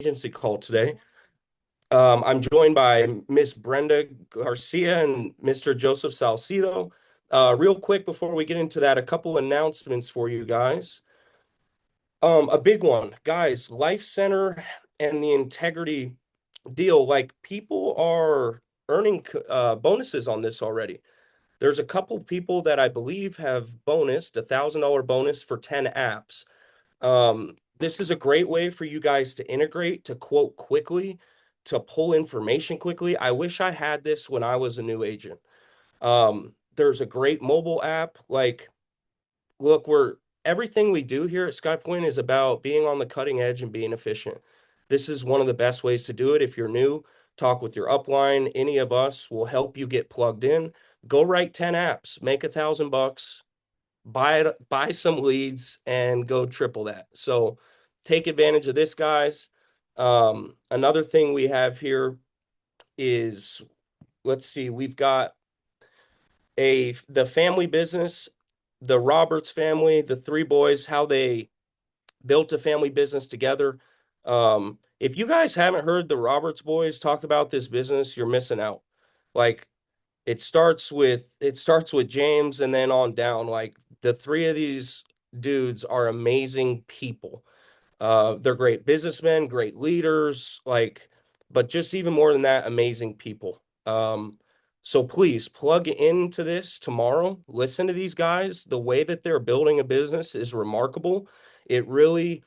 agency call today. I'm joined by Miss Brenda Garcia and Mr. Joseph Salcido. Real quick before we get into that, a couple announcements for you guys. A big one, guys, Life Center and the integrity deal, like people are earning bonuses on this already. There's a couple people that I believe have bonused $1,000 bonus for 10 apps. This is a great way for you guys to integrate, to quote quickly, to pull information quickly. I wish I had this when I was a new agent. There's a great mobile app. Like, look, everything we do here at SkyPoint is about being on the cutting edge and being efficient. This is one of the best ways to do it. If you're new, talk with your upline. Any of us will help you get plugged in. Go write 10 apps, make $1,000, buy some leads and go triple that. So take advantage of this, guys. Another thing we have here is, let's see, we've got the family business, the Roberts family, the three boys, how they built a family business together. If you guys haven't heard the Roberts boys talk about this business, you're missing out. Like it starts with James and then on down. Like the three of these dudes are amazing people. They're great businessmen, great leaders, like, but just even more than that, amazing people. So please plug into this tomorrow. Listen to these guys. The way that they're building a business is remarkable. It really,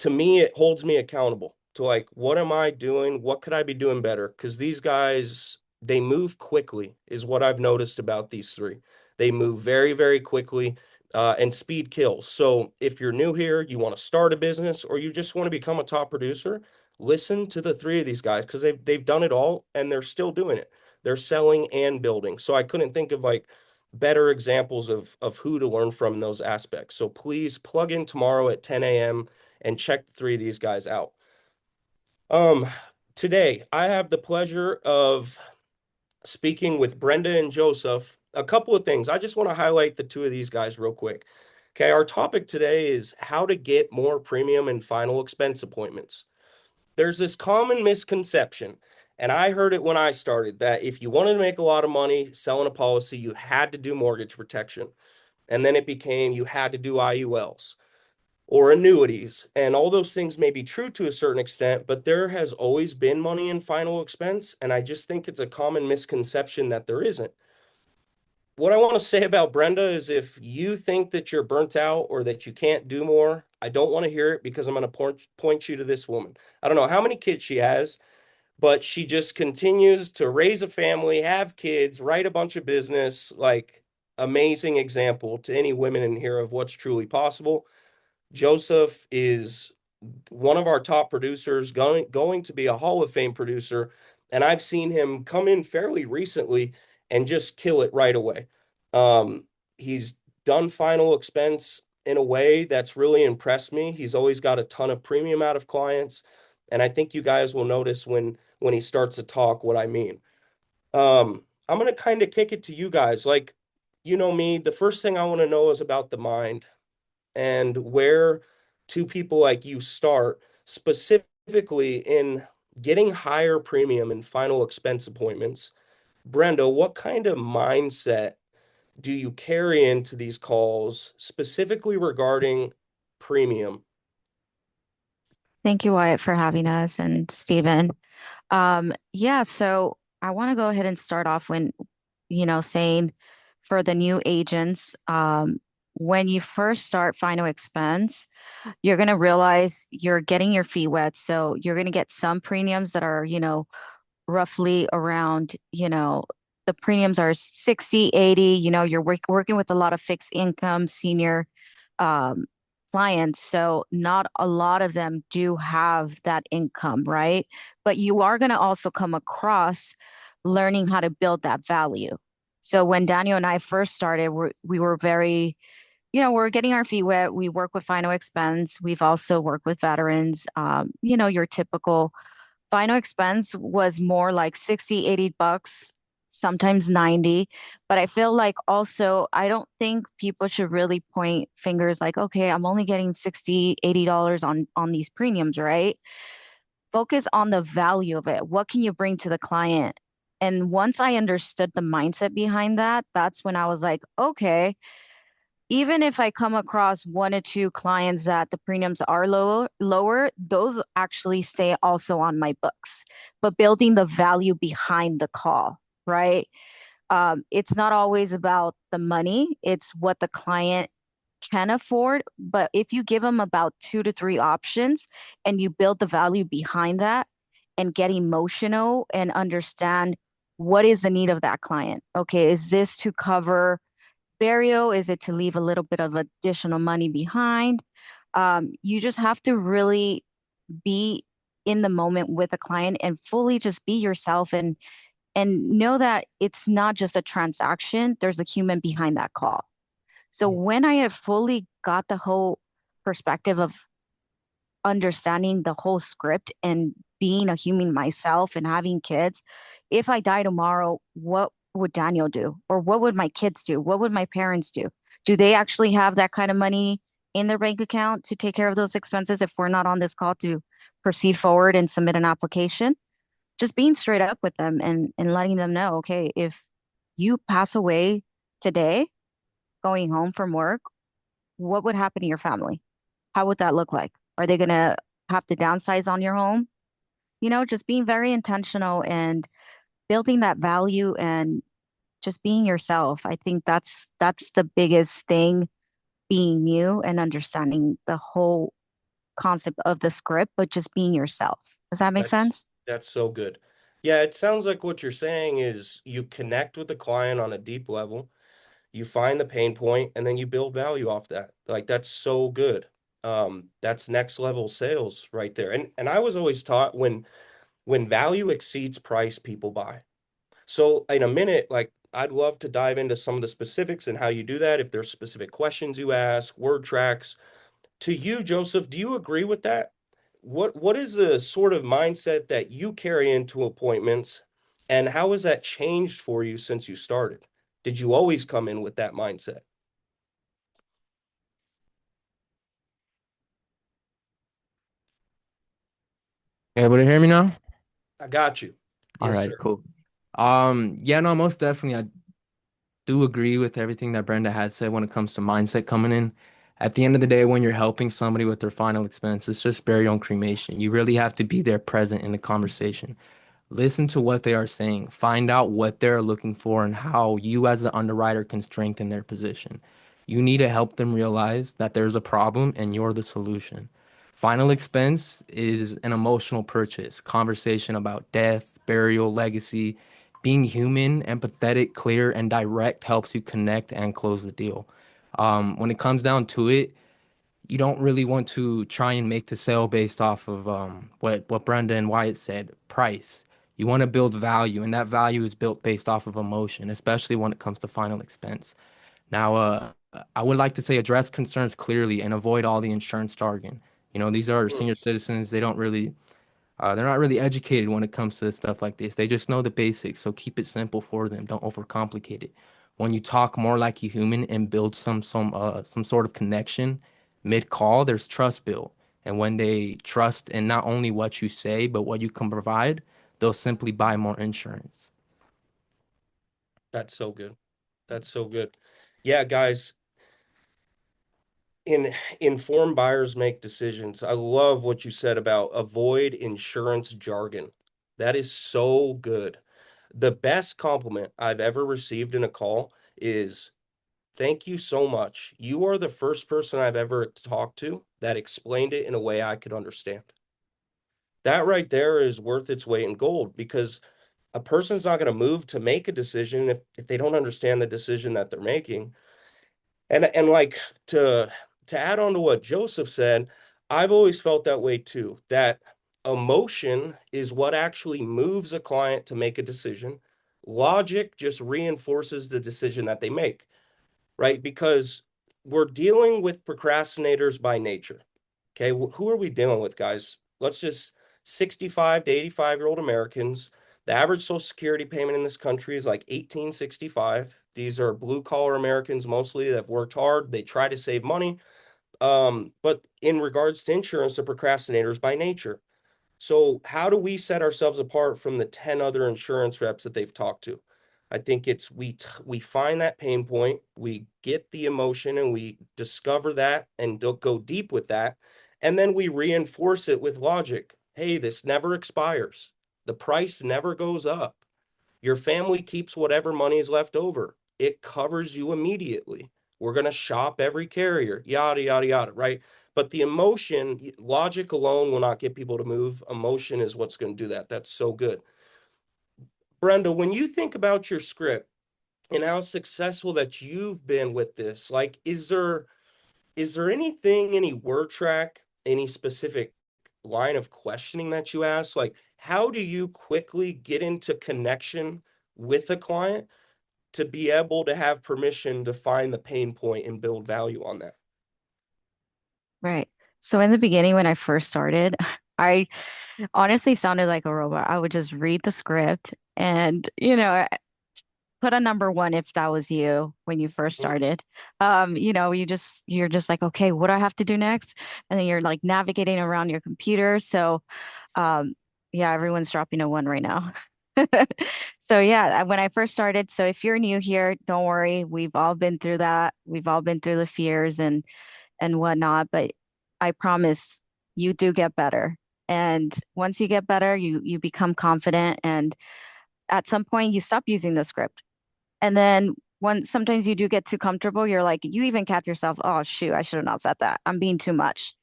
to me, it holds me accountable to like, what am I doing? What could I be doing better? Because these guys, they move quickly, is what I've noticed about these three. They move very, very quickly, and speed kills. So if you're new here, you want to start a business, or you just want to become a top producer, listen to the three of these guys because they've done it all and they're still doing it. They're selling and building. So I couldn't think of like better examples of who to learn from in those aspects. So please plug in tomorrow at 10 a.m. and check the three of these guys out. Um, Today I have the pleasure of speaking with Brenda and Joseph. A couple of things. I just want to highlight the two of these guys real quick. Okay, our topic today is how to get more premium and final expense appointments. There's this common misconception, and I heard it when I started, that if you wanted to make a lot of money selling a policy, you had to do mortgage protection. And then it became you had to do IULs or annuities. And all those things may be true to a certain extent, but there has always been money in final expense. And I just think it's a common misconception that there isn't. What I want to say about Brenda is if you think that you're burnt out or that you can't do more, I don't want to hear it because I'm going to point you to this woman. I don't know how many kids she has, but she just continues to raise a family, have kids, write a bunch of business, like amazing example to any women in here of what's truly possible. Joseph is one of our top producers, going to be a Hall of Fame producer, and I've seen him come in fairly recently and just kill it right away. He's done final expense in a way that's really impressed me. He's always got a ton of premium out of clients, and I think you guys will notice when he starts to talk what I mean. I'm gonna kind of kick it to you guys. Like, you know me, the first thing I want to know is about the mind and where two people like you start specifically in getting higher premium and final expense appointments. Brenda, what kind of mindset do you carry into these calls specifically regarding premium? Thank you, Wyatt, for having us and Stephen. Yeah, so I want to go ahead and start off when, saying for the new agents, when you first start final expense, you're going to realize you're getting your feet wet. So you're going to get some premiums that are, roughly around, the premiums are 60, 80, you're working with a lot of fixed income senior um, clients. So not a lot of them do have that income, right? But you are going to also come across learning how to build that value. So when Daniel and I first started, we were very, we're getting our feet wet. We work with final expense. We've also worked with veterans. Your typical final expense was more like 60, $80, sometimes 90. But I feel like also, I don't think people should really point fingers like, okay, I'm only getting 60, $80 on these premiums, right? focus on the value of it. What can you bring to the client? And once I understood the mindset behind that, that's when I was like, okay, even if I come across one or two clients that the premiums are lower, those actually stay also on my books. But building the value behind the call, right? It's not always about the money, it's what the client can afford. But if you give them about two to three options and you build the value behind that and get emotional and understand what is the need of that client. Okay, is this to cover burial? Is it to leave a little bit of additional money behind? You just have to really be in the moment with a client and fully just be yourself and know that it's not just a transaction, there's a human behind that call. So Mm. when I have fully got the whole perspective of understanding the whole script and being a human myself and having kids, if I die tomorrow, what would Daniel do? Or what would my kids do? What would my parents do? Do they actually have that kind of money in their bank account to take care of those expenses if we're not on this call to proceed forward and submit an application? Just being straight up with them and letting them know, okay, if you pass away today going home from work, what would happen to your family? How would that look like? Are they going to have to downsize on your home? Just being very intentional and building that value and just being yourself. I think that's the biggest thing, being you and understanding the whole concept of the script, but just being yourself. Does that make That's sense? that's so good. Yeah, it sounds like what you're saying is you connect with the client on a deep level, you find the pain point, and then you build value off that. Like that's so good. That's next level sales right there. And I was always taught when value exceeds price, people buy. So in a minute, like I'd love to dive into some of the specifics and how you do that. If there's specific questions you ask, word tracks. To you, Joseph, do you agree with that? What is the sort of mindset that you carry into appointments, and how has that changed for you since you started? Did you always come in with that mindset? Able to hear me now? I got you. All Yes, right, sir. cool. Yeah, no, most definitely. I do agree with everything that Brenda had said when it comes to mindset coming in. At the end of the day, when you're helping somebody with their final expense, it's just burial and cremation. You really have to be there present in the conversation. Listen to what they are saying. Find out what they're looking for and how you as the underwriter can strengthen their position. You need to help them realize that there's a problem and you're the solution. Final expense is an emotional purchase, conversation about death, burial, legacy. Being human, empathetic, clear, and direct helps you connect and close the deal. When it comes down to it, you don't really want to try and make the sale based off of what Brenda and Wyatt said, price. You want to build value, and that value is built based off of emotion, especially when it comes to final expense. Now, I would like to say address concerns clearly and avoid all the insurance jargon. These are Mm. senior citizens. They're not really educated when it comes to stuff like this. They just know the basics, so keep it simple for them. Don't overcomplicate it. When you talk more like a human and build some sort of connection mid-call, there's trust built. And when they trust in not only what you say, but what you can provide, they'll simply buy more insurance. That's so good. That's so good. Yeah, guys, in informed buyers make decisions. I love what you said about avoid insurance jargon. That is so good. The best compliment I've ever received in a call is thank you so much. You are the first person I've ever talked to that explained it in a way I could understand. That right there is worth its weight in gold because a person's not going to move to make a decision if they don't understand the decision that they're making. And like to add on to what Joseph said, I've always felt that way too, that emotion is what actually moves a client to make a decision. Logic just reinforces the decision that they make, right? Because we're dealing with procrastinators by nature. Okay, who are we dealing with, guys? Let's just 65 to 85-year-old Americans. The average Social Security payment in this country is like 1865. These are blue collar Americans mostly that have worked hard. They try to save money. But in regards to insurance, they're procrastinators by nature. So how do we set ourselves apart from the 10 other insurance reps that they've talked to? I think it's we find that pain point, we get the emotion and we discover that and don't go deep with that, and then we reinforce it with logic. Hey, this never expires. The price never goes up. Your family keeps whatever money is left over. It covers you immediately. We're going to shop every carrier, yada, yada, yada, right? But the emotion, logic alone will not get people to move. Emotion is what's going to do that. That's so good. Brenda, when you think about your script and how successful that you've been with this, like, is there anything, any word track, any specific line of questioning that you ask? Like, how do you quickly get into connection with a client to be able to have permission to find the pain point and build value on that? Right. So in the beginning, when I first started, I honestly sounded like a robot. I would just read the script and, put a number one if that was you when you first started. You're just like, okay, what do I have to do next? And then you're like navigating around your computer. So, um, yeah, everyone's dropping a one right now. So yeah, when I first started, so if you're new here, don't worry. We've all been through that. We've all been through the fears and whatnot, but I promise you do get better. And once you get better, you become confident and at some point you stop using the script. And then when sometimes you do get too comfortable, you're like, you even catch yourself, oh shoot, I should have not said that. I'm being too much.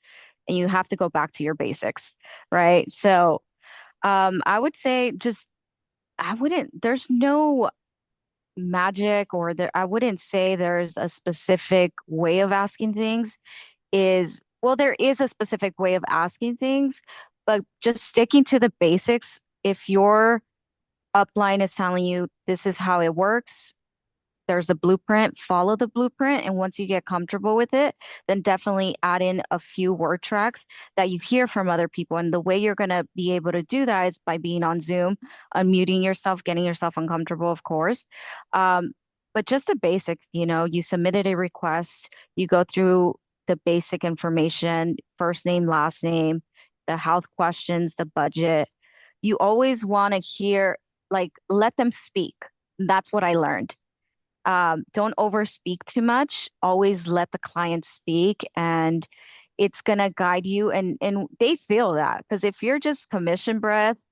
And you have to go back to your basics, right? So I would say just I wouldn't, there's no magic or there, I wouldn't say there's a specific way of asking things is, well, there is a specific way of asking things, but just sticking to the basics. If your upline is telling you this is how it works, there's a blueprint, follow the blueprint. And once you get comfortable with it, then definitely add in a few word tracks that you hear from other people. And the way you're going to be able to do that is by being on Zoom, unmuting yourself, getting yourself uncomfortable, of course. Um, but just the basics, you submitted a request, you go through the basic information, first name, last name, the health questions, the budget. You always want to hear, like, let them speak. That's what I learned. Don't overspeak too much. Always let the client speak, and it's gonna guide you. And they feel that because if you're just commission breath,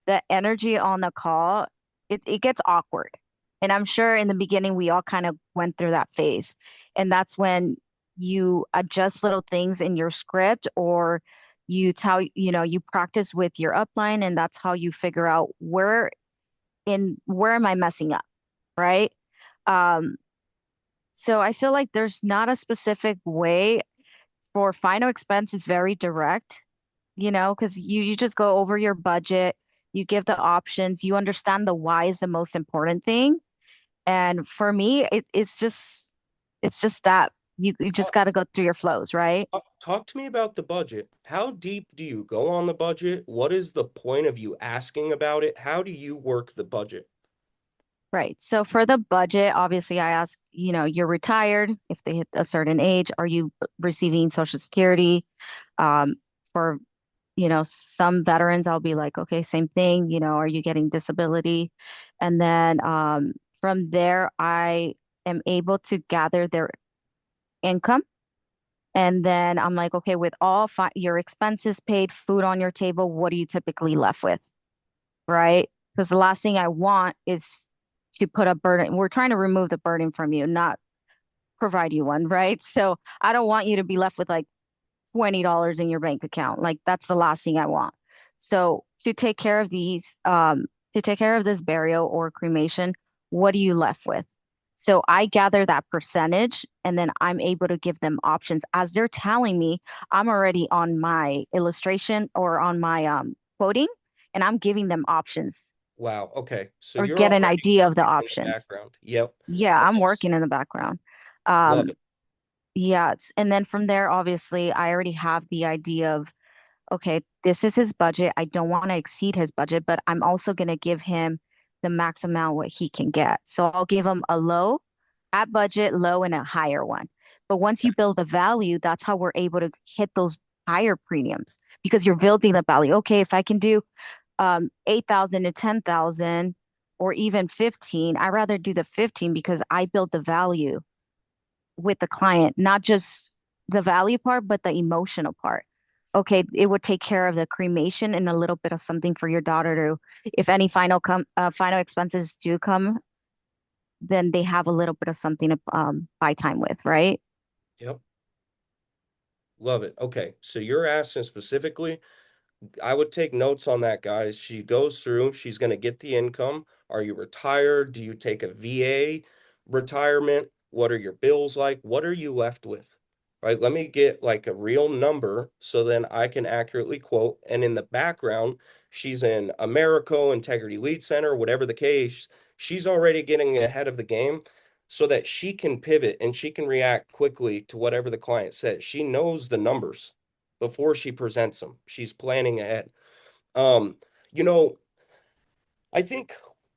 the energy on the call, it gets awkward. And I'm sure in the beginning we all kind of went through that phase, and that's when you adjust little things in your script or you practice with your upline, and that's how you figure out where am I messing up, right? Um, so I feel like there's not a specific way for final expense. It's very direct, because you just go over your budget, you give the options, you understand the why is the most important thing. And for me, it's just that you just Talk, got to go through your flows, right? talk to me about the budget. How deep do you go on the budget? What is the point of you asking about it? How do you work the budget? Right. So for the budget, obviously I ask, you're retired. If they hit a certain age, are you receiving Social Security? Um, for some veterans, I'll be like, okay, same thing, are you getting disability? And then from there, I am able to gather their income. And then I'm like, okay, with all fi your expenses paid, food on your table, what are you typically left with? Right? Because the last thing I want is to put a burden. We're trying to remove the burden from you, not provide you one, right? So I don't want you to be left with like $20 in your bank account. Like that's the last thing I want. So to take care of this burial or cremation, what are you left with? So I gather that percentage and then I'm able to give them options. As they're telling me, I'm already on my illustration or on my quoting, and I'm giving them options Wow. Okay. So or you're get an already idea of the working in the options. background. Yep. Yeah, I'm That's working in the background. love Um, it. yeah, and then from there, obviously, I already have the idea of okay, this is his budget. I don't want to exceed his budget, but I'm also going to give him the max amount what he can get. So I'll give him a low at budget, low, and a higher one. But once you build the value, that's how we're able to hit those higher premiums because you're building the value. Okay, if I can do 8,000 to 10,000 or even 15, I rather do the 15 because I built the value with the client, not just the value part, but the emotional part. Okay, it would take care of the cremation and a little bit of something for your daughter to, if any final expenses do come, then they have a little bit of something to buy time with, right? Yep. Love it. Okay. So you're asking specifically, I would take notes on that, guys. She goes through, she's going to get the income. Are you retired? Do you take a VA retirement? What are your bills like? What are you left with? Right? Let me get like a real number so then I can accurately quote. And in the background, she's in Americo Integrity Lead Center, whatever the case, she's already getting ahead of the game so that she can pivot and she can react quickly to whatever the client says. She knows the numbers before she presents them. She's planning ahead. Um, you know, I think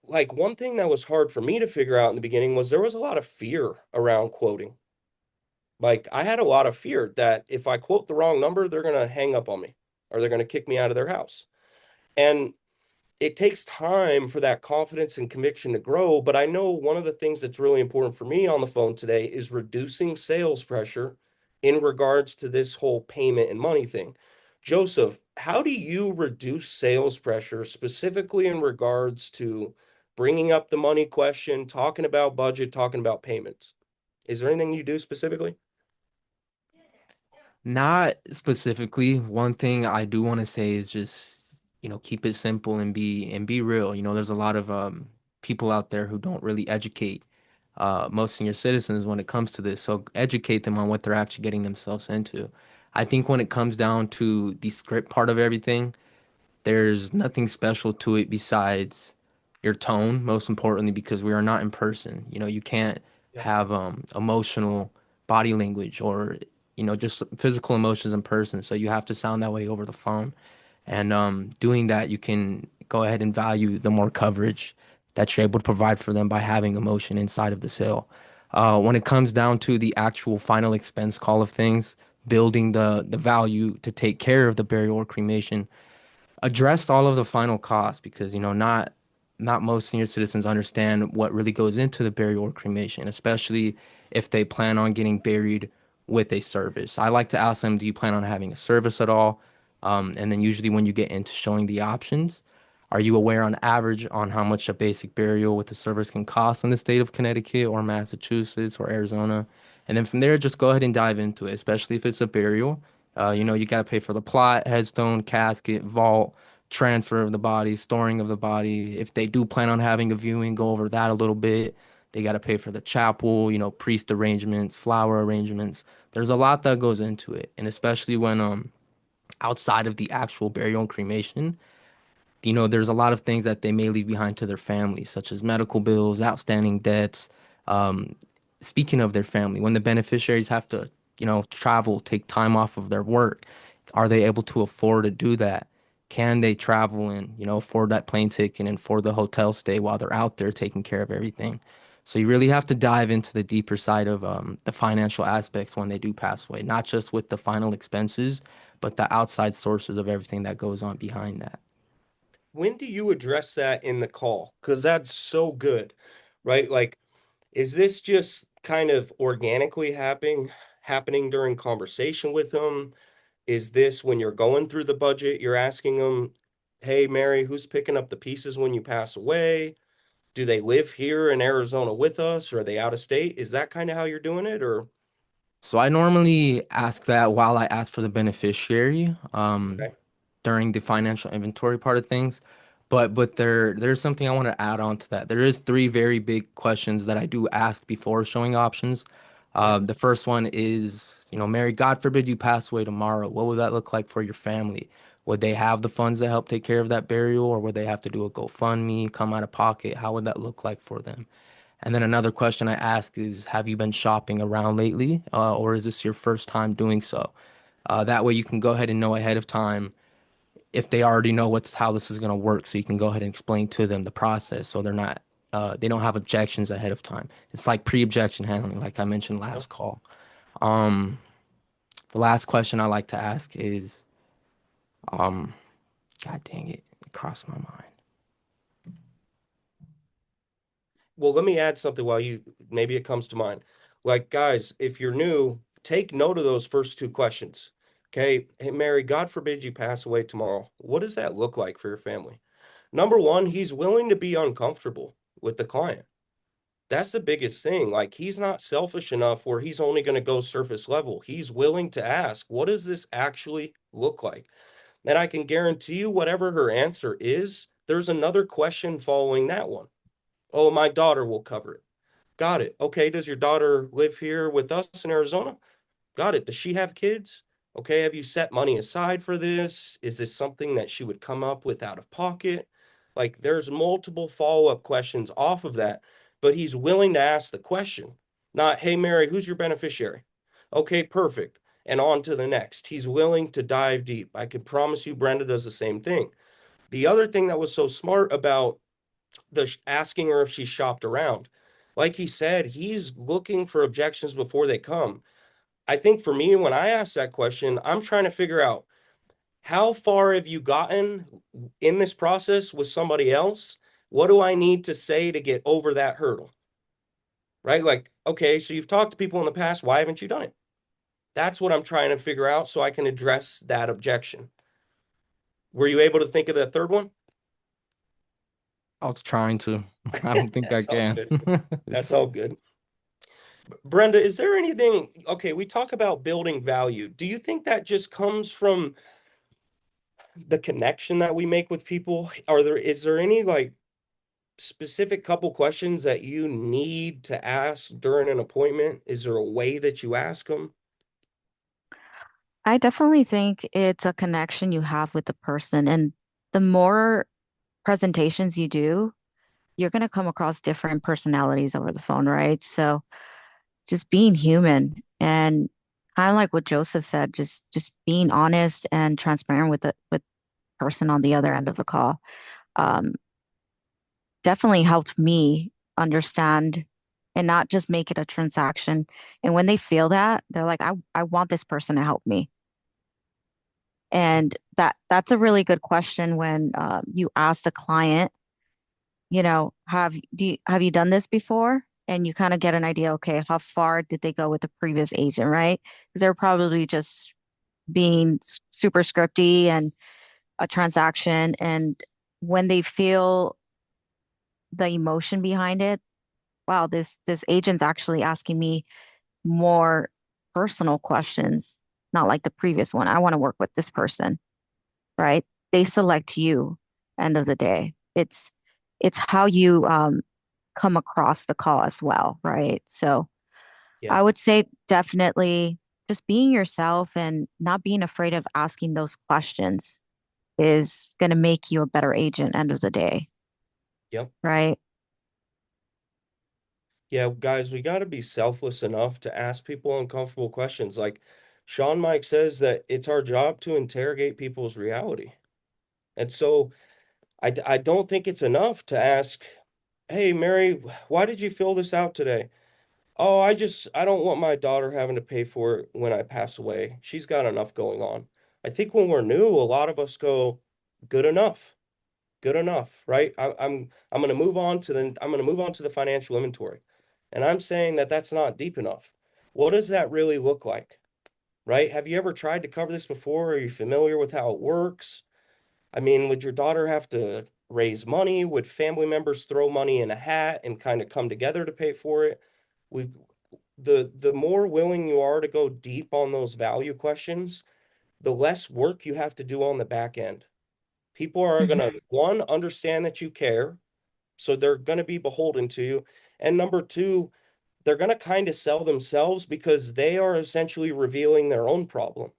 like one thing that was hard for me to figure out in the beginning was there was a lot of fear around quoting. Like I had a lot of fear that if I quote the wrong number, they're going to hang up on me or they're going to kick me out of their house. And it takes time for that confidence and conviction to grow. But I know one of the things that's really important for me on the phone today is reducing sales pressure in regards to this whole payment and money thing. Joseph, how do you reduce sales pressure specifically in regards to bringing up the money question, talking about budget, talking about payments? Is there anything you do specifically? Not specifically. One thing I do want to say is just, keep it simple and be real. There's a lot of people out there who don't really educate most senior citizens when it comes to this. So educate them on what they're actually getting themselves into. I think when it comes down to the script part of everything, there's nothing special to it besides your tone, most importantly, because we are not in person. You can't Yep. have emotional body language or, just physical emotions in person. So you have to sound that way over the phone. And doing that, you can go ahead and value the more coverage that you're able to provide for them by having emotion inside of the sale. When it comes down to the actual final expense call of things, building the value to take care of the burial or cremation addressed all of the final costs because not most senior citizens understand what really goes into the burial or cremation, especially if they plan on getting buried with a service. I like to ask them, do you plan on having a service at all? And then usually when you get into showing the options, are you aware on average on how much a basic burial with a service can cost in the state of Connecticut or Massachusetts or Arizona? And then from there, just go ahead and dive into it, especially if it's a burial. You got to pay for the plot, headstone, casket, vault, transfer of the body, storing of the body. If they do plan on having a viewing, go over that a little bit. They got to pay for the chapel, priest arrangements, flower arrangements. There's a lot that goes into it, and especially when outside of the actual burial and cremation, there's a lot of things that they may leave behind to their families, such as medical bills, outstanding debts. Um, Speaking of their family, when the beneficiaries have to, travel, take time off of their work, are they able to afford to do that? Can they travel and, afford that plane ticket and afford the hotel stay while they're out there taking care of everything? So you really have to dive into the deeper side of the financial aspects when they do pass away, not just with the final expenses, but the outside sources of everything that goes on behind that. When do you address that in the call? Because that's so good, right? Like, is this just kind of organically happening during conversation with them? Is this when you're going through the budget, you're asking them, "Hey, Mary, who's picking up the pieces when you pass away? Do they live here in Arizona with us, or are they out of state?" Is that kind of how you're doing it, or So I normally ask that while I ask for the beneficiary, okay? during the financial inventory part of things. But there's something I want to add on to that. There is three very big questions that I do ask before showing options. Okay. The first one is, Mary, God forbid you pass away tomorrow. What would that look like for your family? Would they have the funds to help take care of that burial, or would they have to do a GoFundMe, come out of pocket? How would that look like for them? And then another question I ask is, have you been shopping around lately, or is this your first time doing so? That way you can go ahead and know ahead of time if they already know what's how this is going to work, so you can go ahead and explain to them the process, so they don't have objections ahead of time. It's like pre-objection handling, like I mentioned Yep. last call. Um, the last question I like to ask is, um, God dang it, it crossed my mind. Well, let me add something while you maybe it comes to mind. Like, guys, if you're new, take note of those first two questions. Okay. Hey, Mary, God forbid you pass away tomorrow. What does that look like for your family? Number one, he's willing to be uncomfortable with the client. That's the biggest thing. Like, he's not selfish enough where he's only going to go surface level. He's willing to ask, what does this actually look like? And I can guarantee you, whatever her answer is, there's another question following that one. Oh, my daughter will cover it. Got it. Okay. Does your daughter live here with us in Arizona? Got it. Does she have kids? Okay. Have you set money aside for this? Is this something that she would come up with out of pocket? Like, there's multiple follow-up questions off of that, but he's willing to ask the question, not, hey, Mary, who's your beneficiary? Okay, perfect. And on to the next. He's willing to dive deep. I can promise you, Brenda does the same thing. The other thing that was so smart about the asking her if she shopped around. Like he said, he's looking for objections before they come. I think for me, when I ask that question, I'm trying to figure out how far have you gotten in this process with somebody else? What do I need to say to get over that hurdle? Right? Like, okay, so you've talked to people in the past. Why haven't you done it? That's what I'm trying to figure out so I can address that objection. Were you able to think of the third one? I was trying to. I don't think I That's all can. good. That's all good. Brenda, is there anything, okay, we talk about building value. Do you think that just comes from the connection that we make with people? Is there any like specific couple questions that you need to ask during an appointment? Is there a way that you ask them? I definitely think it's a connection you have with the person. And the more presentations you do, you're going to come across different personalities over the phone, right? So just being human and kind of like what Joseph said, just being honest and transparent with the person on the other end of the call, um, definitely helped me understand and not just make it a transaction. And when they feel that, they're like, I want this person to help me. And that's a really good question when you ask the client, have you done this before? And you kind of get an idea, okay, how far did they go with the previous agent, right? Because they're probably just being super scripty and a transaction. And when they feel the emotion behind it, wow, this agent's actually asking me more personal questions, not like the previous one. I want to work with this person, right? They select you, end of the day. It's how you come across the call as well, right? So Yeah. I would say definitely just being yourself and not being afraid of asking those questions is going to make you a better agent end of the day, Yep. right? Yeah, guys, we got to be selfless enough to ask people uncomfortable questions. Like Sean Mike says that it's our job to interrogate people's reality. And so I don't think it's enough to ask, hey, Mary, why did you fill this out today? Oh, I don't want my daughter having to pay for it when I pass away. She's got enough going on. I think when we're new, a lot of us go, good enough, good enough, right? I'm going to move on to the financial inventory. And I'm saying that that's not deep enough. What does that really look like, right? Have you ever tried to cover this before? Are you familiar with how it works? I mean, would your daughter have to raise money? Would family members throw money in a hat and kind of come together to pay for it? We the more willing you are to go deep on those value questions, the less work you have to do on the back end. People are going to, Hmm. one, understand that you care, so they're going to be beholden to you. And number two, they're going to kind of sell themselves because they are essentially revealing their own problem.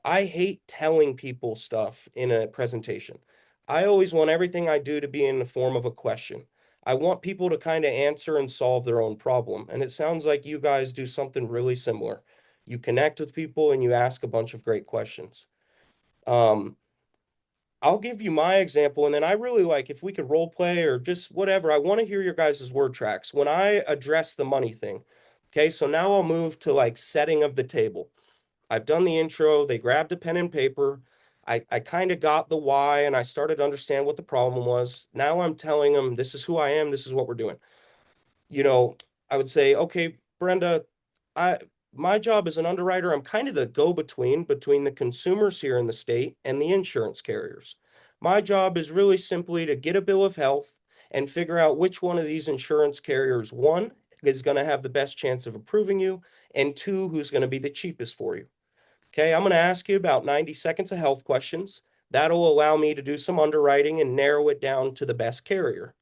I hate telling people stuff in a presentation. I always want everything I do to be in the form of a question. I want people to kind of answer and solve their own problem. And it sounds like you guys do something really similar. You connect with people and you ask a bunch of great questions. Um, I'll give you my example, and then I really like if we could role play or just whatever. I want to hear your guys' word tracks when I address the money thing. Okay, so now I'll move to like setting of the table. I've done the intro. They grabbed a pen and paper. I kind of got the why and I started to understand what the problem was. Now I'm telling them, this is who I am. This is what we're doing. You know, I would say, okay, Brenda, I my job as an underwriter, I'm kind of the go-between the consumers here in the state and the insurance carriers. My job is really simply to get a bill of health and figure out which one of these insurance carriers, one, is going to have the best chance of approving you, and two, who's going to be the cheapest for you. Okay, I'm going to ask you about 90 seconds of health questions. That'll allow me to do some underwriting and narrow it down to the best carrier.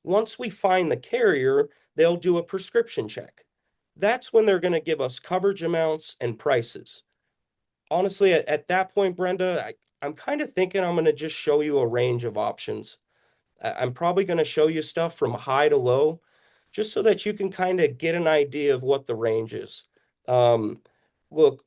Once we find the carrier, they'll do a prescription check. That's when they're going to give us coverage amounts and prices. Honestly, at that point, Brenda, I'm kind of thinking I'm going to just show you a range of options. I'm probably going to show you stuff from high to low, just so that you can kind of get an idea of what the range is. Um, Look,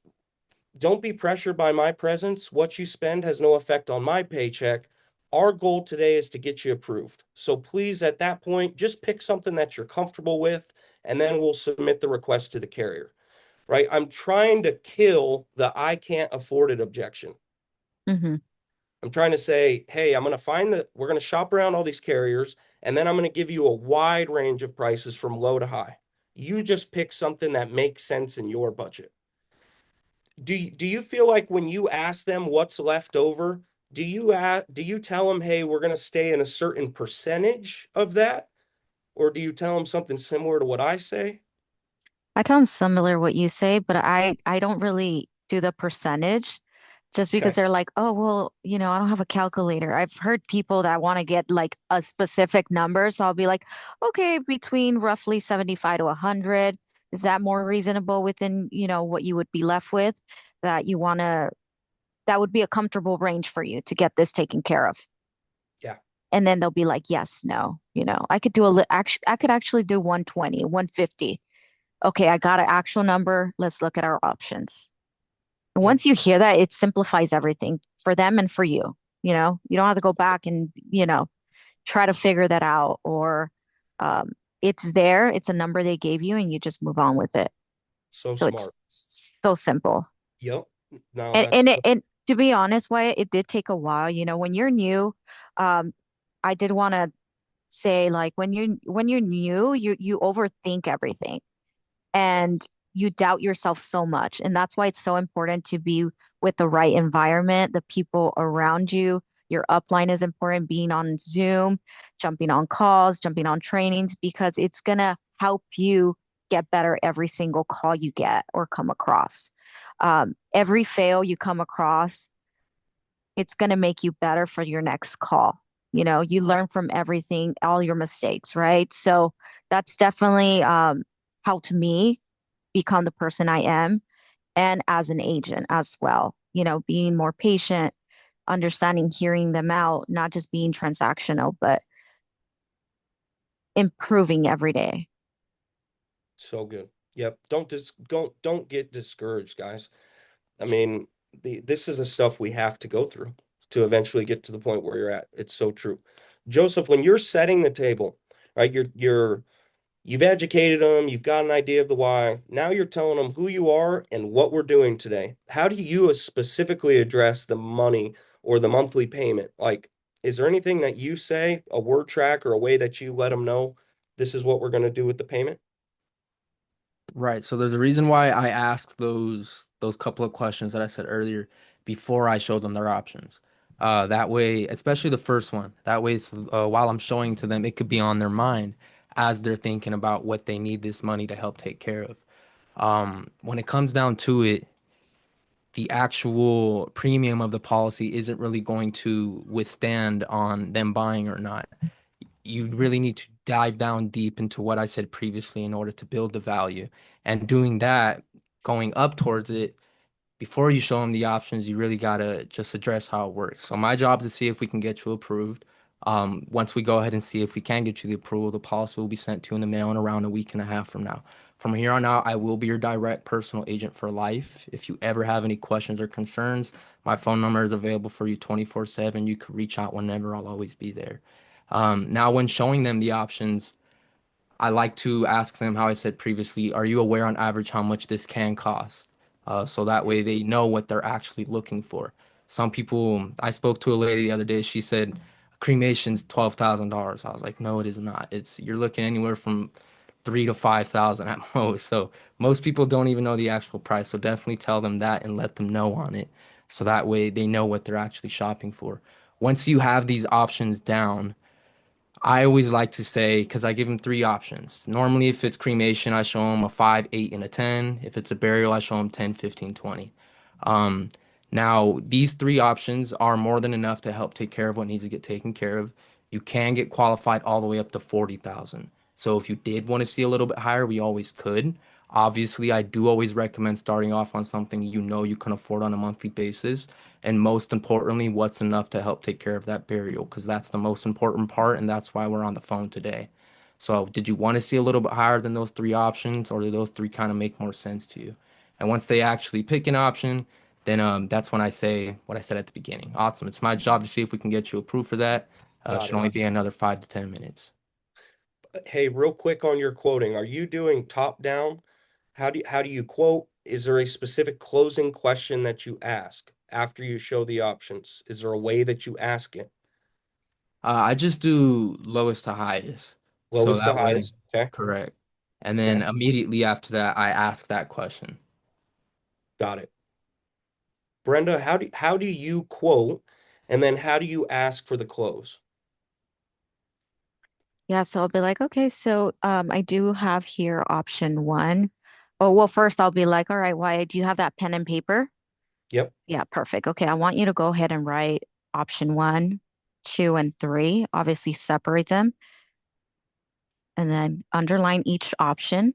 don't be pressured by my presence. What you spend has no effect on my paycheck. Our goal today is to get you approved. So please, at that point, just pick something that you're comfortable with, and then we'll submit the request to the carrier, right? I'm trying to kill the I can't afford it objection. Hmm. I'm trying to say, hey, we're going to shop around all these carriers, and then I'm going to give you a wide range of prices from low to high. You just pick something that makes sense in your budget. Do you feel like when you ask them what's left over, do you tell them, hey, we're going to stay in a certain percentage of that? Or do you tell them something similar to what I say? I tell them similar what you say, but I don't really do the percentage just because Okay. they're like, oh, well, I don't have a calculator. I've heard people that want to get like a specific number. So I'll be like, okay, between roughly 75 to 100. Is that more reasonable within, what you would be left with that you want to, that would be a comfortable range for you to get this taken care of? Yeah. And then they'll be like, yes, no, I could do I could actually do 120, 150. Okay, I got an actual number. Let's look at our options. And Yep. once you hear that, it simplifies everything for them and for you. You don't have to go back and, try to figure that out or um, it's there. It's a number they gave you and you just move on with it. So So it's smart. so simple. Yep. No, And, that's and it, and to be honest, Wyatt, it did take a while. When you're new, um, I did want to say like when you're new, you overthink everything yep. and you doubt yourself so much. And that's why it's so important to be with the right environment, the people around you. Your upline is important, being on Zoom, jumping on calls, jumping on trainings, because it's going to help you get better every single call you get or come across. Every fail you come across, it's going to make you better for your next call. You learn from everything, all your mistakes, right? So that's definitely helped me become the person I am and as an agent as well. Being more patient, understanding, hearing them out, not just being transactional, but improving every day. So good. Yep. Don't get discouraged, guys. I mean, this is the stuff we have to go through to eventually get to the point where you're at. It's so true. Joseph, when you're setting the table, right, you've educated them, you've got an idea of the why. Now you're telling them who you are and what we're doing today. How do you specifically address the money or the monthly payment? Like, is there anything that you say, a word track or a way that you let them know this is what we're going to do with the payment? Right. So there's a reason why I asked those couple of questions that I said earlier before I showed them their options. That way, especially the first one, that way, while I'm showing to them, it could be on their mind as they're thinking about what they need this money to help take care of. When it comes down to it, the actual premium of the policy isn't really going to withstand on them buying or not. You really need to dive down deep into what I said previously in order to build the value. And doing that, going up towards it, before you show them the options, you really gotta just address how it works. So my job is to see if we can get you approved. Once we go ahead and see if we can get you the approval, the policy will be sent to you in the mail in around a week and a half from now. From here on out, I will be your direct personal agent for life. If you ever have any questions or concerns, my phone number is available for you 24/7. You can reach out whenever. I'll always be there. Now, when showing them the options, I like to ask them how I said previously, are you aware on average how much this can cost? So that way they know what they're actually looking for. Some people, I spoke to a lady the other day, she said cremation's $12,000. I was like, no, it is not. It's you're looking anywhere from 3 to 5 thousand at most. So most people don't even know the actual price. So definitely tell them that and let them know on it. So that way they know what they're actually shopping for. Once you have these options down, I always like to say, because I give them three options. Normally, if it's cremation, I show them a 5, 8, and a 10. If it's a burial, I show them 10, 15, 20. Um, Now, these three options are more than enough to help take care of what needs to get taken care of. You can get qualified all the way up to 40,000. So if you did want to see a little bit higher, we always could. Obviously, I do always recommend starting off on something you know you can afford on a monthly basis. And most importantly, what's enough to help take care of that burial? Because that's the most important part, and that's why we're on the phone today. So, did you want to see a little bit higher than those three options, or do those three kind of make more sense to you? And once they actually pick an option, then that's when I say what I said at the beginning. Awesome. It's my job to see if we can get you approved for that. Got Should it. only be another 5 to 10 minutes. Hey, real quick on your quoting, are you doing top down? How do you quote? Is there a specific closing question that you ask after you show the options? Is there a way that you ask it? I just do lowest to highest. So Lowest to that way, highest. Okay. correct. And then Okay. immediately after that, I ask that question. Got it. Brenda, how do you quote and then how do you ask for the close? Yeah, so I'll be like, okay, so I do have here option one. Oh, well, first I'll be like, all right, Wyatt, do you have that pen and paper? Yep. Yeah, perfect. Okay, I want you to go ahead and write option one, two, and three. Obviously, separate them and then underline each option. Okay.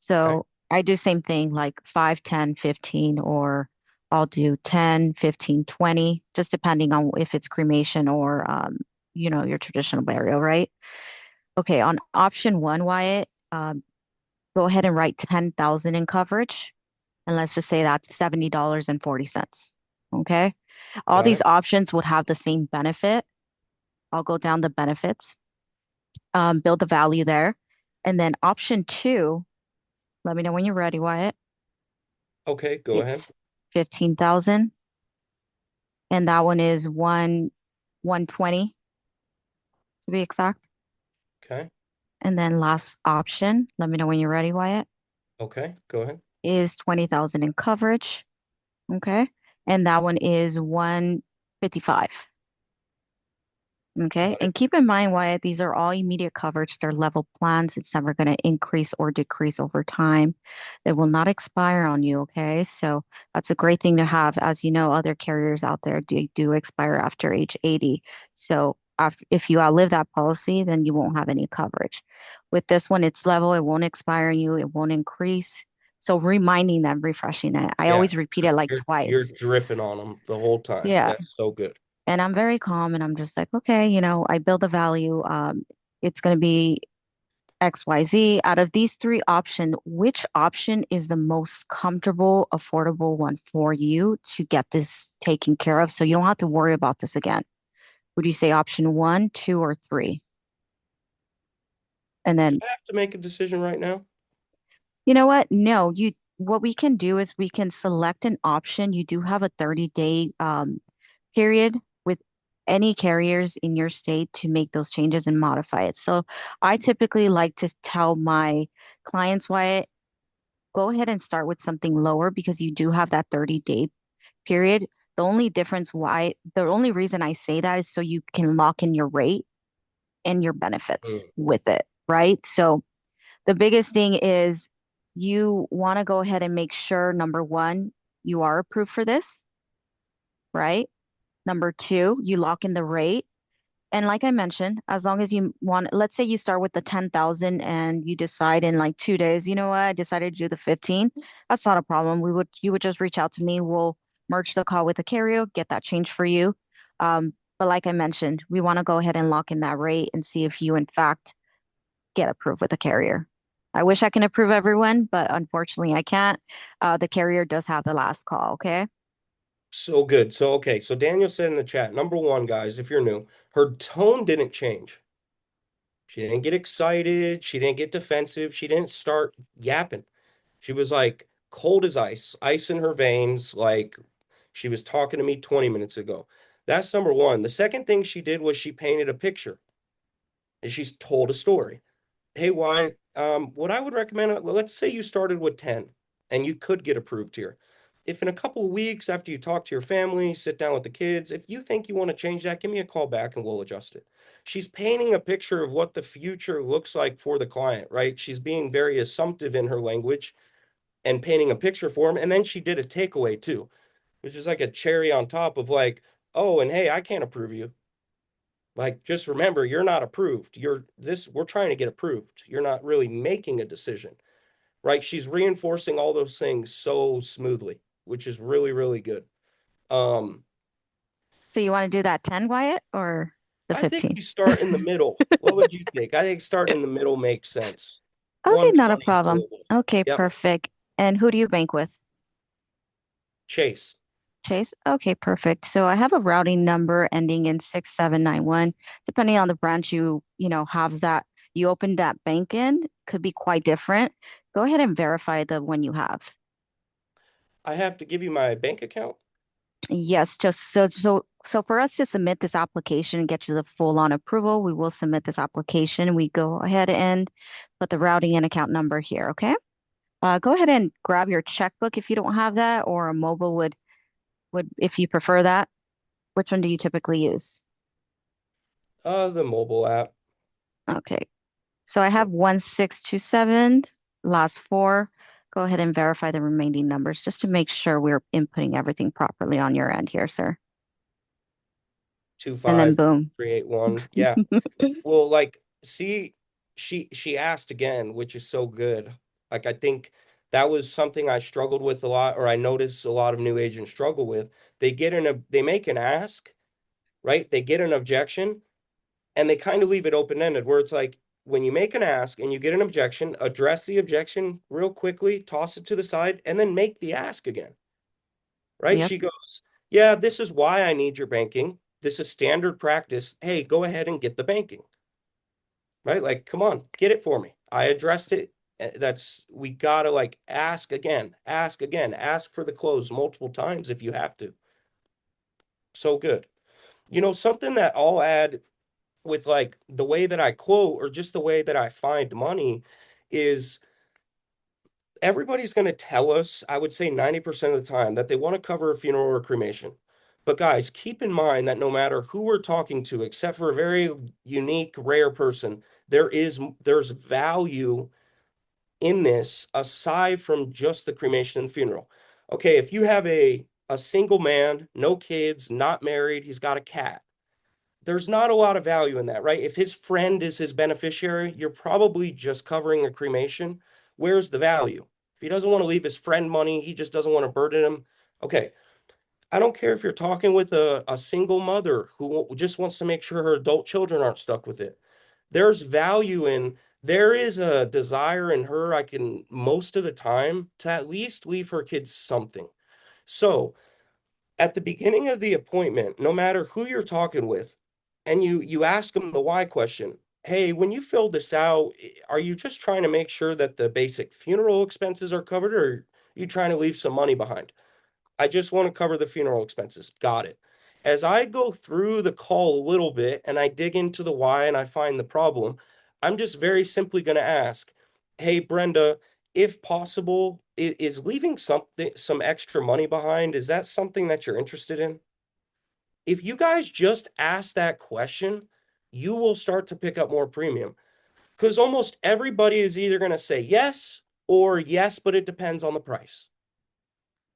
So I do same thing like 5, 10, 15, or I'll do 10, 15, 20, just depending on if it's cremation or your traditional burial, right? Okay, on option one, Wyatt, go ahead and write 10,000 in coverage. And let's just say that's $70.40. Okay. All Got these it. options would have the same benefit. I'll go down the benefits, build the value there. And then option two, let me know when you're ready, Wyatt. Okay, go ahead. It's 15,000. And that one is 120 to be exact. Okay. And then last option, let me know when you're ready, Wyatt, Okay, go ahead. is 20,000 in coverage. Okay. And that one is 155. Okay. Got it. And keep in mind, Wyatt, these are all immediate coverage. They're level plans. It's never going to increase or decrease over time. They will not expire on you. Okay. So that's a great thing to have. As you know, other carriers out there do expire after age 80. So if you outlive that policy, then you won't have any coverage. With this one, it's level. It won't expire on you. It won't increase. So reminding them, refreshing it. I Yeah. always repeat it like You're twice. dripping on them the whole time. Yeah. That's so good. And I'm very calm and I'm just like, okay, I build a value. It's going to be XYZ. Out of these three options, which option is the most comfortable, affordable one for you to get this taken care of so you don't have to worry about this again? Would you say option one, two, or three? And Do then I have to make a decision right now? you know what? No, what we can do is we can select an option. You do have a 30-day period with any carriers in your state to make those changes and modify it. So I typically like to tell my clients why go ahead and start with something lower because you do have that 30-day period. The only reason I say that is so you can lock in your rate and your benefits Mm. with it, right? So the biggest thing is you want to go ahead and make sure, number one, you are approved for this, right? Number two, you lock in the rate. And like I mentioned, as long as you want, let's say you start with the 10,000 and you decide in like 2 days, you know what, I decided to do the 15. That's not a problem. You would just reach out to me. We'll merge the call with the carrier, get that change for you. But like I mentioned, we want to go ahead and lock in that rate and see if you, in fact, get approved with the carrier. I wish I can approve everyone, but unfortunately I can't. The carrier does have the last call. Okay. So good. So, okay. So Daniel said in the chat, number one, guys, if you're new, her tone didn't change. She didn't get excited. She didn't get defensive. She didn't start yapping. She was like, cold as ice, ice in her veins, like she was talking to me 20 minutes ago. That's number one. The second thing she did was she painted a picture and she's told a story. Hey, why? What I would recommend, well, let's say you started with 10 and you could get approved here. If in a couple of weeks after you talk to your family, sit down with the kids, if you think you want to change that, give me a call back and we'll adjust it. She's painting a picture of what the future looks like for the client, right? She's being very assumptive in her language and painting a picture for him. And then she did a takeaway too, which is like a cherry on top of like, oh, and hey, I can't approve you. Like, just remember, you're not approved. We're trying to get approved. You're not really making a decision, right? She's reinforcing all those things so smoothly, which is really, really good. Um, So you want to do that 10, Wyatt, or the I think 15? we start in the middle. What would you think? I think starting in the middle makes sense. Okay, not a 120 is problem. doable. Okay, Yep. perfect. And who do you bank with? Chase. Chase? Okay, perfect. So I have a routing number ending in 6791. Depending on the branch have that you opened that bank in, could be quite different. Go ahead and verify the one you have. I have to give you my bank account. Yes, just so for us to submit this application and get you the full on approval, we will submit this application. We go ahead and put the routing and account number here, okay? Go ahead and grab your checkbook if you don't have that, or a mobile would if you prefer that. Which one do you typically use? The mobile app. Okay. So I have So 1627, last four. Go ahead and verify the remaining numbers just to make sure we're inputting everything properly on your end here, sir. two And then five boom. 381. Yeah. Well, like, see, she asked again, which is so good. Like, I think that was something I struggled with a lot, or I noticed a lot of new agents struggle with. They make an ask, right? They get an objection, and they kind of leave it open-ended, where it's like when you make an ask and you get an objection, address the objection real quickly, toss it to the side, and then make the ask again, right? Yep. She goes, yeah, this is why I need your banking. This is standard practice. Hey, go ahead and get the banking, right? Like, come on, get it for me. I addressed it. We gotta like ask again, ask again, ask for the close multiple times if you have to. So good. Something that I'll add with like the way that I quote or just the way that I find money is everybody's going to tell us, I would say 90% of the time, that they want to cover a funeral or cremation. But guys, keep in mind that no matter who we're talking to, except for a very unique, rare person, there's value in this aside from just the cremation and funeral. Okay, if you have a single man, no kids, not married, he's got a cat. There's not a lot of value in that, right? If his friend is his beneficiary, you're probably just covering a cremation. Where's the value? If he doesn't want to leave his friend money, he just doesn't want to burden him. Okay, I don't care if you're talking with a single mother who just wants to make sure her adult children aren't stuck with it. There's value in, there is a desire in her, I can, most of the time, to at least leave her kids something. So at the beginning of the appointment, no matter who you're talking with, and you ask them the why question. Hey, when you fill this out, are you just trying to make sure that the basic funeral expenses are covered, or are you trying to leave some money behind? I just want to cover the funeral expenses. Got it. As I go through the call a little bit and I dig into the why and I find the problem, I'm just very simply going to ask, hey, Brenda, if possible, is leaving some extra money behind, is that something that you're interested in? If you guys just ask that question, you will start to pick up more premium because almost everybody is either going to say yes or yes, but it depends on the price.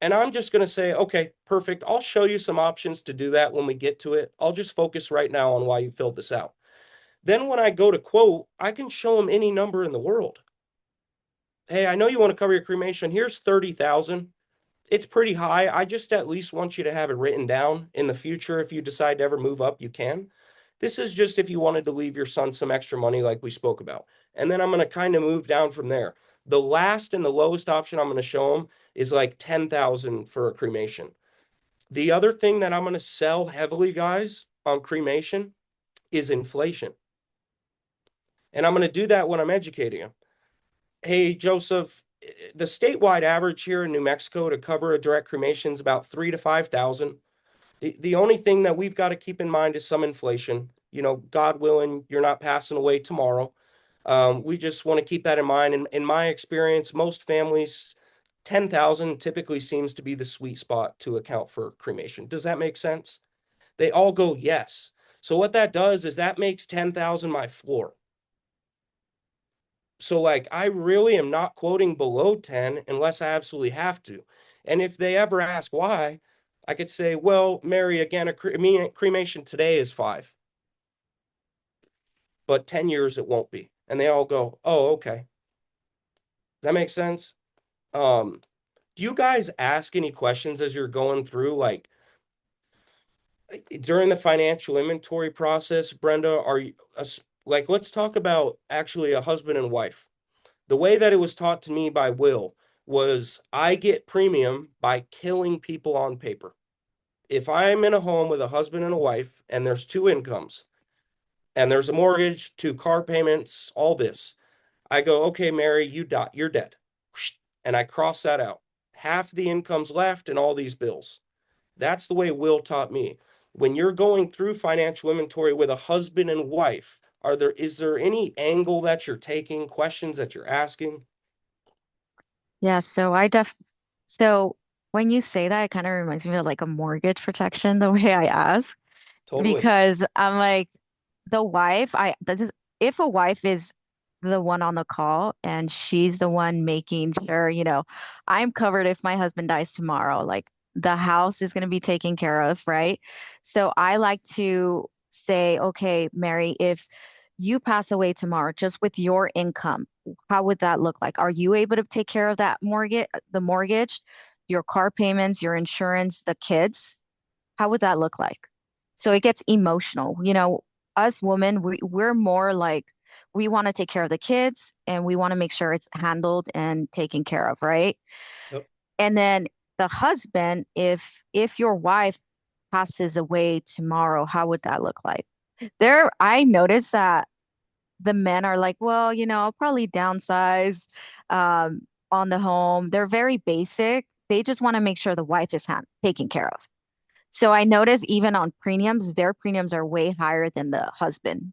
And I'm just going to say, okay, perfect. I'll show you some options to do that when we get to it. I'll just focus right now on why you filled this out. Then when I go to quote, I can show them any number in the world. Hey, I know you want to cover your cremation. Here's 30,000. It's pretty high. I just at least want you to have it written down in the future. If you decide to ever move up, you can. This is just if you wanted to leave your son some extra money, like we spoke about. And then I'm going to kind of move down from there. The last and the lowest option I'm going to show them is like 10,000 for a cremation. The other thing that I'm going to sell heavily, guys, on cremation is inflation. And I'm going to do that when I'm educating them. Hey, Joseph, the statewide average here in New Mexico to cover a direct cremation is about 3 to 5 thousand. The only thing that we've got to keep in mind is some inflation. You know, God willing, you're not passing away tomorrow. We just want to keep that in mind. And in my experience, most families, 10,000 typically seems to be the sweet spot to account for cremation. Does that make sense? They all go yes. So what that does is that makes 10,000 my floor. So like I really am not quoting below 10 unless I absolutely have to. And if they ever ask why, I could say, well, Mary, again, cremation today is 5, but 10 years it won't be. And they all go, oh, okay. Does that make sense? Um, do you guys ask any questions as you're going through, like during the financial inventory process, Brenda, are you, like, let's talk about actually a husband and wife. The way that it was taught to me by Will was I get premium by killing people on paper. If I'm in a home with a husband and a wife and there's two incomes and there's a mortgage, two car payments, all this, I go, okay, Mary, you're dead. And I cross that out. Half the income's left and all these bills. That's the way Will taught me. When you're going through financial inventory with a husband and wife, is there any angle that you're taking, questions that you're asking? Yeah, so when you say that, it kind of reminds me of like a mortgage protection, the way I ask, Totally. because I'm like the wife, I that is if a wife is the one on the call and she's the one making sure, I'm covered if my husband dies tomorrow, like the house is going to be taken care of, right? So I like to say, okay, Mary, if you pass away tomorrow just with your income, how would that look like? Are you able to take care of the mortgage, your car payments, your insurance, the kids? How would that look like? So it gets emotional. Us women, we're more like we want to take care of the kids and we want to make sure it's handled and taken care of, right? Yep. And then the husband, if your wife passes away tomorrow, how would that look like? I noticed that the men are like, well, I'll probably downsize on the home. They're very basic. They just want to make sure the wife is taken care of. So I notice even on premiums, their premiums are way higher than the husband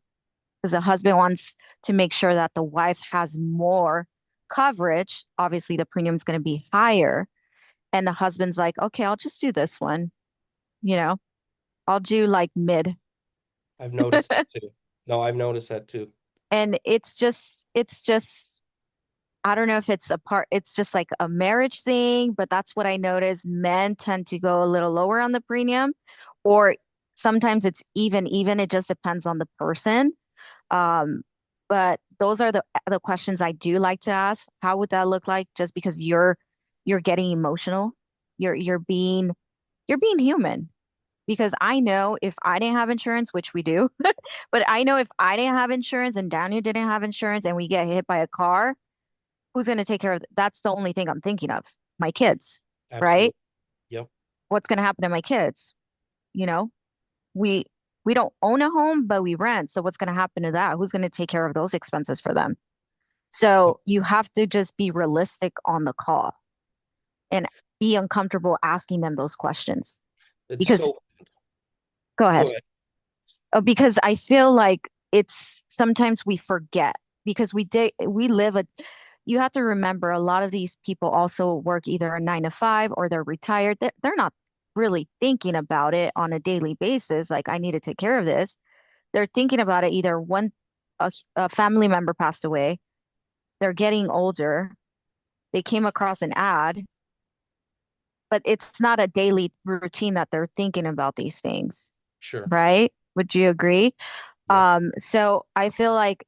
because the husband wants to make sure that the wife has more coverage. Obviously, the premium's going to be higher. And the husband's like, okay, I'll just do this one. You know, I'll do like mid. I've noticed that too. No, I've noticed that too. And it's just, I don't know if it's just like a marriage thing, but that's what I notice. Men tend to go a little lower on the premium, or sometimes it's even. It just depends on the person. Um, but those are the questions I do like to ask. How would that look like? Just because you're getting emotional, you're being human. Because I know if I didn't have insurance, which we do, but I know if I didn't have insurance and Daniel didn't have insurance and we get hit by a car, who's going to take care of that's the only thing I'm thinking of. My kids, right? Absolutely. Yep. What's going to happen to my kids? You know, we we don't own a home, but we rent. So what's going to happen to that? Who's going to take care of those expenses for them? Yep. So you have to just be realistic on the call and be uncomfortable asking them those questions. It's Because so, go go ahead. ahead. Because I feel like it's sometimes we forget because we live a you have to remember a lot of these people also work either a 9 to 5 or they're retired. They're not really thinking about it on a daily basis. Like, I need to take care of this. They're thinking about it either a family member passed away, they're getting older, they came across an ad, but it's not a daily routine that they're thinking about these things, Sure. right? Would you agree? Yep. So I feel like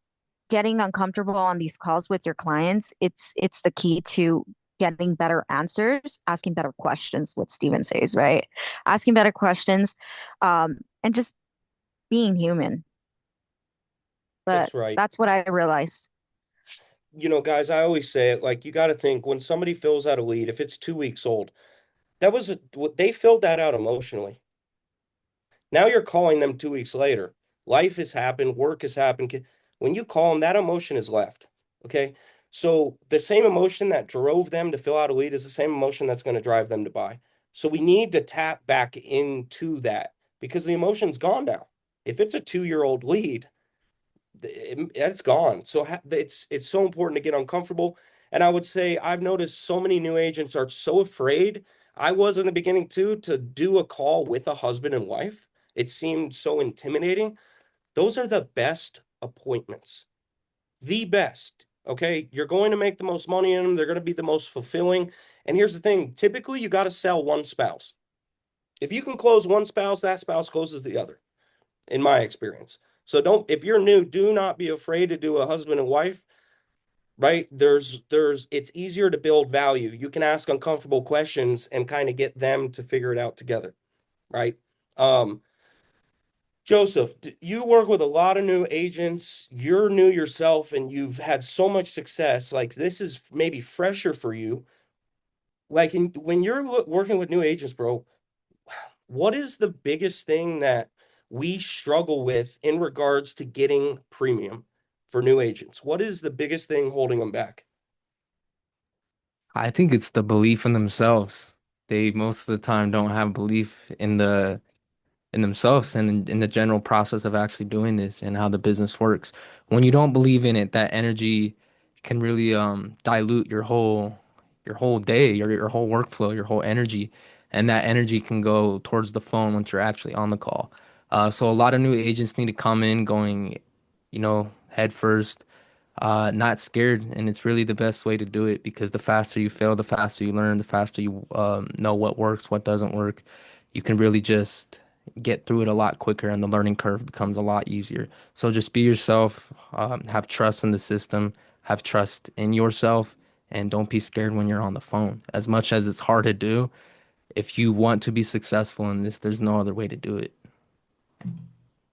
getting uncomfortable on these calls with your clients, it's the key to getting better answers, asking better questions, what Steven says, right? Asking better questions, and just being human. But That's right. that's what I realized. You know, guys, I always say it like you got to think when somebody fills out a lead, if it's 2 weeks old, they filled that out emotionally. Now you're calling them 2 weeks later. Life has happened, work has happened. When you call them, that emotion is left. Okay. So the same emotion that drove them to fill out a lead is the same emotion that's going to drive them to buy. So we need to tap back into that because the emotion's gone now. If it's a 2-year-old lead, it's gone. So it's so important to get uncomfortable. And I would say I've noticed so many new agents are so afraid. I was in the beginning too, to do a call with a husband and wife. It seemed so intimidating. Those are the best appointments, the best. Okay. You're going to make the most money in them. They're going to be the most fulfilling. And here's the thing, typically, you got to sell one spouse. If you can close one spouse, that spouse closes the other, in my experience. So don't, if you're new, do not be afraid to do a husband and wife, right? It's easier to build value. You can ask uncomfortable questions and kind of get them to figure it out together, right? Um, Joseph, you work with a lot of new agents. You're new yourself and you've had so much success. Like this is maybe fresher for you. Like when you're working with new agents, bro, what is the biggest thing that we struggle with in regards to getting premium for new agents? What is the biggest thing holding them back? I think it's the belief in themselves. They most of the time don't have belief in themselves and in the general process of actually doing this and how the business works. When you don't believe in it, that energy can really dilute your whole day, your whole workflow, your whole energy, and that energy can go towards the phone once you're actually on the call. So a lot of new agents need to come in going, head first, not scared, and it's really the best way to do it because the faster you fail, the faster you learn, the faster you know what works, what doesn't work. You can really just get through it a lot quicker, and the learning curve becomes a lot easier. So just be yourself, have trust in the system, have trust in yourself, and don't be scared when you're on the phone. As much as it's hard to do, if you want to be successful in this, there's no other way to do it.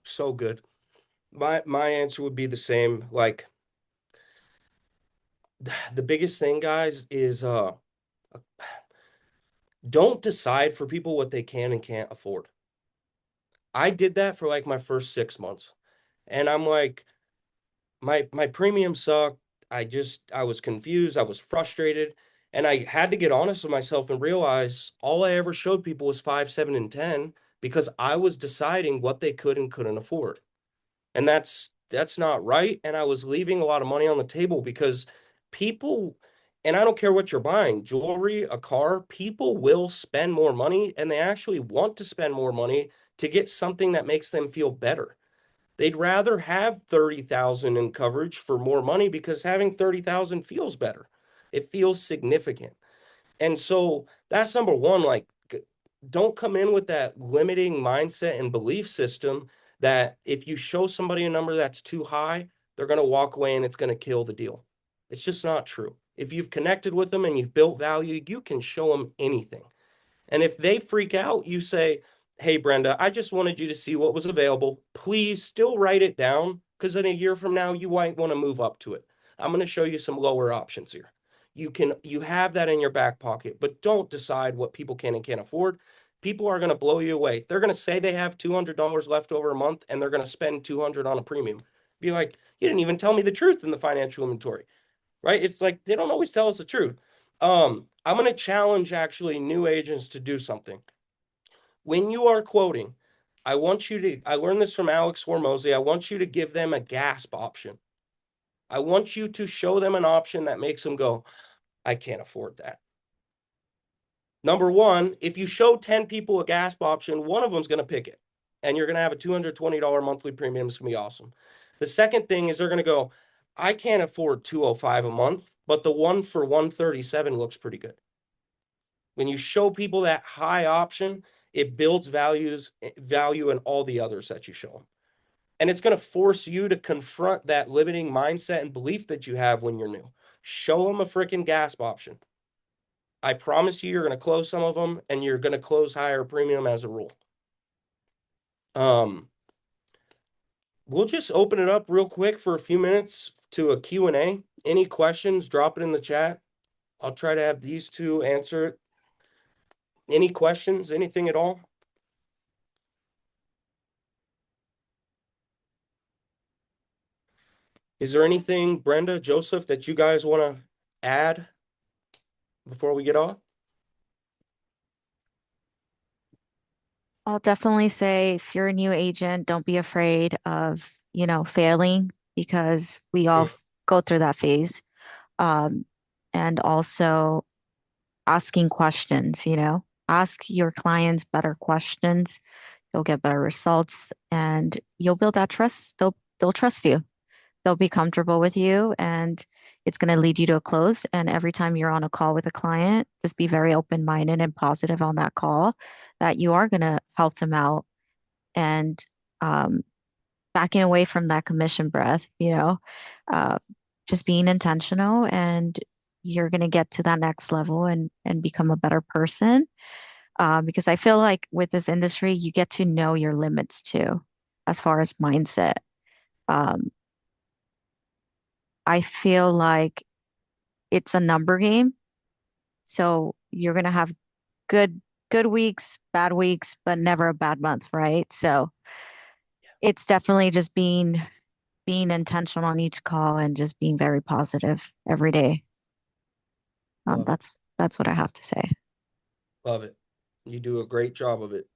So good. My answer would be the same. Like the biggest thing, guys, is don't decide for people what they can and can't afford. I did that for like my first 6 months. And I'm like, my premium sucked. I was confused, I was frustrated, and I had to get honest with myself and realize all I ever showed people was 5, 7, and 10 because I was deciding what they could and couldn't afford. And that's not right. And I was leaving a lot of money on the table because people, and I don't care what you're buying, jewelry, a car, people will spend more money and they actually want to spend more money to get something that makes them feel better. They'd rather have 30,000 in coverage for more money because having 30,000 feels better. It feels significant. And so that's number one. Like, don't come in with that limiting mindset and belief system that if you show somebody a number that's too high, they're going to walk away and it's going to kill the deal. It's just not true. If you've connected with them and you've built value, you can show them anything. And if they freak out, you say, "Hey, Brenda, I just wanted you to see what was available. Please still write it down because in a year from now, you might want to move up to it. I'm going to show you some lower options here. You have that in your back pocket, but don't decide what people can and can't afford. People are going to blow you away. They're going to say they have $200 left over a month and they're going to spend 200 on a premium. Be like, you didn't even tell me the truth in the financial inventory, right? It's like they don't always tell us the truth. I'm going to challenge actually new agents to do something. When you are quoting, I learned this from Alex Hormozy. I want you to give them a gasp option. I want you to show them an option that makes them go, I can't afford that. Number one, if you show 10 people a gasp option, one of them's going to pick it. And you're going to have a $220 monthly premium. It's going to be awesome. The second thing is they're going to go, I can't afford 205 a month, but the one for 137 looks pretty good. When you show people that high option, it builds value in all the others that you show them. And it's going to force you to confront that limiting mindset and belief that you have when you're new. Show them a freaking gasp option. I promise you, you're going to close some of them and you're going to close higher premium as a rule. Um, we'll just open it up real quick for a few minutes to a Q&A. Any questions, drop it in the chat. I'll try to have these two answer it. Any questions, anything at all? Is there anything, Brenda, Joseph, that you guys want to add before we get off? I'll definitely say if you're a new agent, don't be afraid of, failing because we all Mm. go through that phase. Um, and also asking questions, ask your clients better questions. You'll get better results and you'll build that trust. They'll trust you. They'll be comfortable with you and it's going to lead you to a close. And every time you're on a call with a client, just be very open-minded and positive on that call that you are going to help them out and um, backing away from that commission breath, uh, just being intentional and you're going to get to that next level and become a better person. Because I feel like with this industry, you get to know your limits too, as far as mindset. Um, I feel like it's a number game. So you're going to have good, good weeks, bad weeks, but never a bad month, right? So it's definitely just being intentional on each call and just being very positive every day. Love it. That's what I have to say. Love it. You do a great job of it.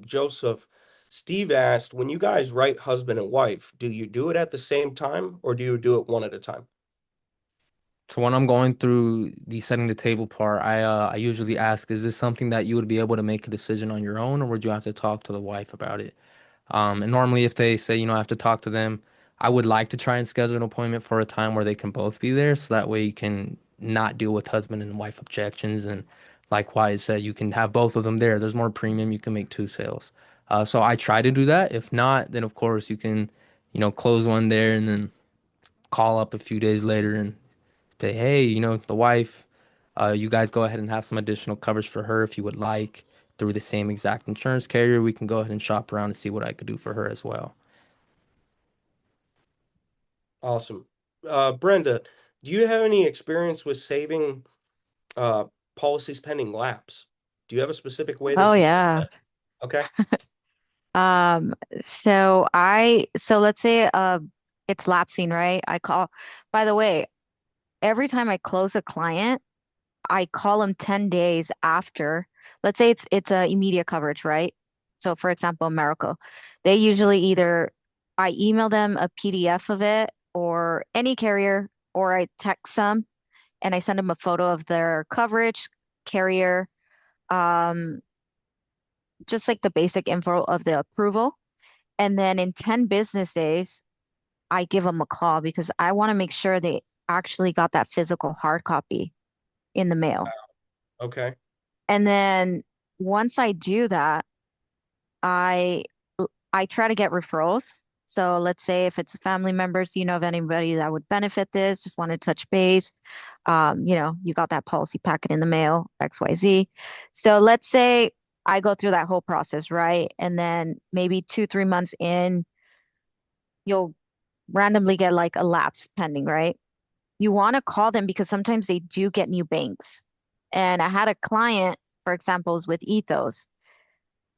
Joseph, Steve asked, when you guys write husband and wife, do you do it at the same time or do you do it one at a time? So when I'm going through the setting the table part, I usually ask, is this something that you would be able to make a decision on your own, or would you have to talk to the wife about it? And normally, if they say, I have to talk to them, I would like to try and schedule an appointment for a time where they can both be there, so that way you can not deal with husband and wife objections. And like Wyatt said, you can have both of them there. There's more premium. You can make two sales. So I try to do that. If not, then of course you can, close one there and then call up a few days later and say, hey, the wife, you guys go ahead and have some additional coverage for her if you would like through the same exact insurance carrier. We can go ahead and shop around and see what I could do for her as well. Awesome. Brenda, do you have any experience with saving uh, policies pending lapse? Do you have a specific way Oh that you do yeah. that? Okay. Um, so let's say it's lapsing, right? By the way, every time I close a client, I call them 10 days after. Let's say it's a immediate coverage, right? So for example, America, they usually either I email them a PDF of it or any carrier, or I text them and I send them a photo of their coverage, carrier, um, just like the basic info of the approval. And then in 10 business days, I give them a call because I want to make sure they actually got that physical hard copy in the mail. Okay. And then once I do that, I I try to get referrals. So let's say if it's family members, do you know of anybody that would benefit this? Just want to touch base. You got that policy packet in the mail, XYZ. So let's say I go through that whole process, right? And then maybe 2, 3 months in, you'll randomly get like a lapse pending, right? You want to call them because sometimes they do get new banks. And I had a client, for example, was with Ethos.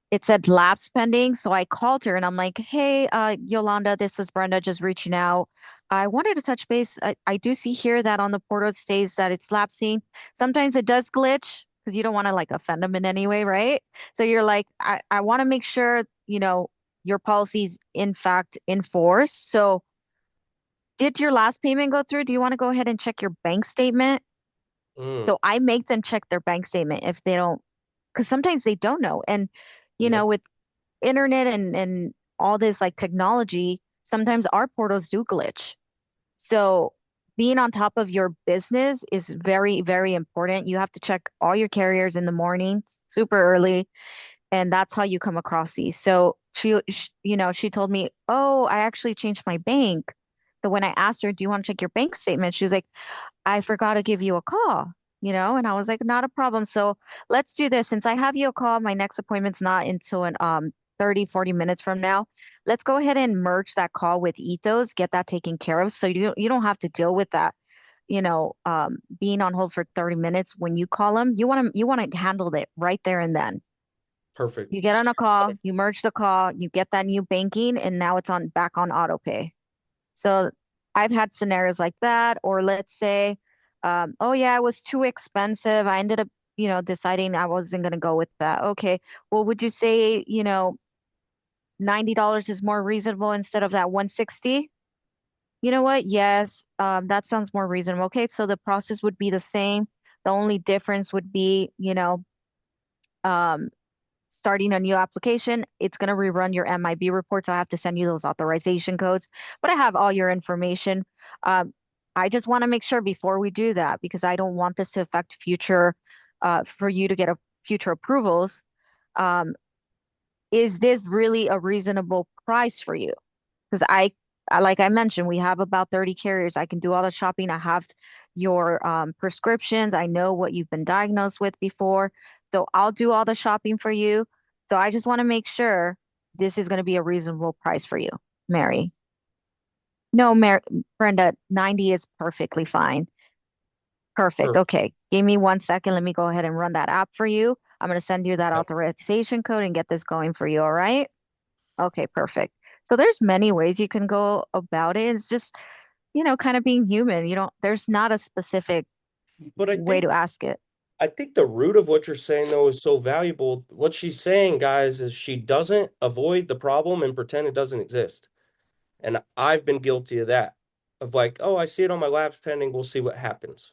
It said lapse pending. So I called her and I'm like, hey, Yolanda, this is Brenda just reaching out. I wanted to touch base. I do see here that on the portal it states that it's lapsing. Sometimes it does glitch because you don't want to like offend them in any way, right? So you're like, I want to make sure, your policy's in fact in force. So did your last payment go through? Do you want to go ahead and check your bank statement? Mm, So I make them check their bank statement if they don't, because sometimes they don't know. And, yeah, with internet and all this like technology, sometimes our portals do glitch. So being on top of your business is very, very important. You have to check all your carriers in the morning, super early, and that's how you come across these. So she told me, "Oh, I actually changed my bank." So when I asked her, "Do you want to check your bank statement?" She was like, I forgot to give you a call, and I was like, not a problem. So let's do this. Since I have you a call, my next appointment's not until an 30, 40 minutes from now. Let's go ahead and merge that call with Ethos, get that taken care of. So you don't have to deal with that, being on hold for 30 minutes when you call them. You want to handle it right there and then. perfect. You get on a call, you merge the call, you get that new banking, and now it's on back on auto pay. So I've had scenarios like that, or let's say, oh yeah, it was too expensive. I ended up, deciding I wasn't going to go with that. Okay, well, would you say, $90 is more reasonable instead of that 160? You know what? Yes, that sounds more reasonable. Okay, so the process would be the same. The only difference would be, um, starting a new application. It's going to rerun your MIB report, so I have to send you those authorization codes. But I have all your information. Um, I just want to make sure before we do that, because I don't want this to affect future, for you to get a future approvals. Um, is this really a reasonable price for you? Because like I mentioned, we have about 30 carriers. I can do all the shopping. I have your prescriptions. I know what you've been diagnosed with before. So I'll do all the shopping for you. So I just want to make sure this is going to be a reasonable price for you, Mary. No, Mary, Brenda, 90 is perfectly fine. Perfect. Perfect. Okay. Give me 1 second. Let me go ahead and run that app for you. I'm going to send you that Okay. authorization code and get this going for you. All right. Okay, perfect. So there's many ways you can go about it. It's just, kind of being human. There's not a specific But way to ask it. I think the root of what you're saying though is so valuable. What she's saying, guys, is she doesn't avoid the problem and pretend it doesn't exist. And I've been guilty of that. Of like, oh, I see it on my labs pending, we'll see what happens.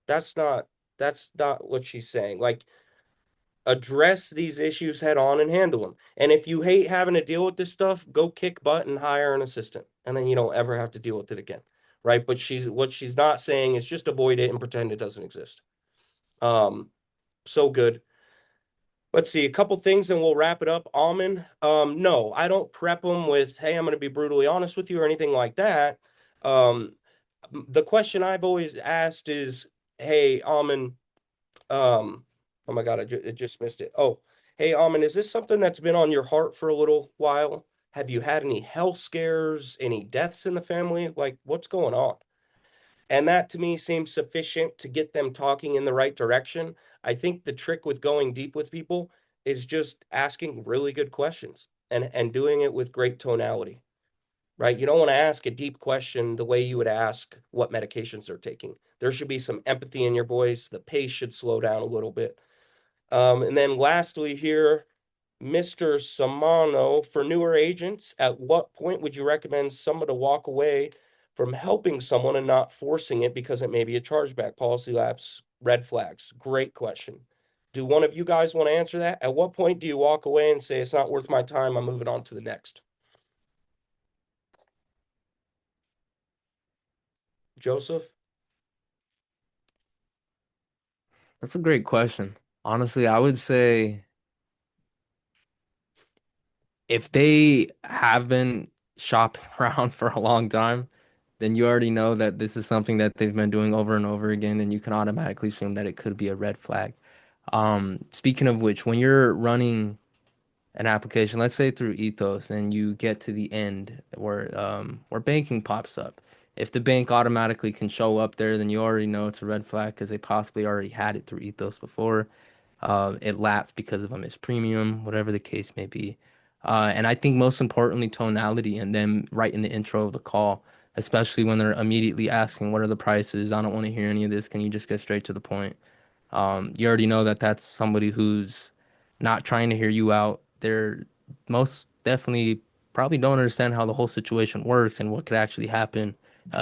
That's not that's not what she's saying. Like, address these issues head on and handle them. And if you hate having to deal with this stuff, go kick butt and hire an assistant. And then you don't ever have to deal with it again. Right. But what she's not saying is just avoid it and pretend it doesn't exist. Um, so good. Let's see, a couple things and we'll wrap it up. Almond, no, I don't prep them with, hey, I'm going to be brutally honest with you or anything like that. Um, the question I've always asked is, hey, Almond, oh my God, I just missed it. Oh, hey, Almond, is this something that's been on your heart for a little while? Have you had any health scares, any deaths in the family? Like, what's going on? And that to me seems sufficient to get them talking in the right direction. I think the trick with going deep with people is just asking really good questions and doing it with great tonality, right? You don't want to ask a deep question the way you would ask what medications they're taking. There should be some empathy in your voice. The pace should slow down a little bit. And then lastly here, Mr. Samano, for newer agents, at what point would you recommend someone to walk away from helping someone and not forcing it because it may be a chargeback, policy lapse, red flags? Great question. Do one of you guys want to answer that? At what point do you walk away and say, it's not worth my time, I'm moving on to the next? Joseph? That's a great question. Honestly, I would say if they have been shopping around for a long time, then you already know that this is something that they've been doing over and over again, and you can automatically assume that it could be a red flag. Speaking of which, when you're running an application, let's say through Ethos, and you get to the end where banking pops up. If the bank automatically can show up there, then you already know it's a red flag because they possibly already had it through Ethos before. It lapsed because of a missed premium, whatever the case may be. And I think most importantly, tonality and them right in the intro of the call, especially when they're immediately asking, what are the prices? I don't want to hear any of this. Can you just get straight to the point? You already know that that's somebody who's not trying to hear you out. They're most definitely probably don't understand how the whole situation works and what could actually happen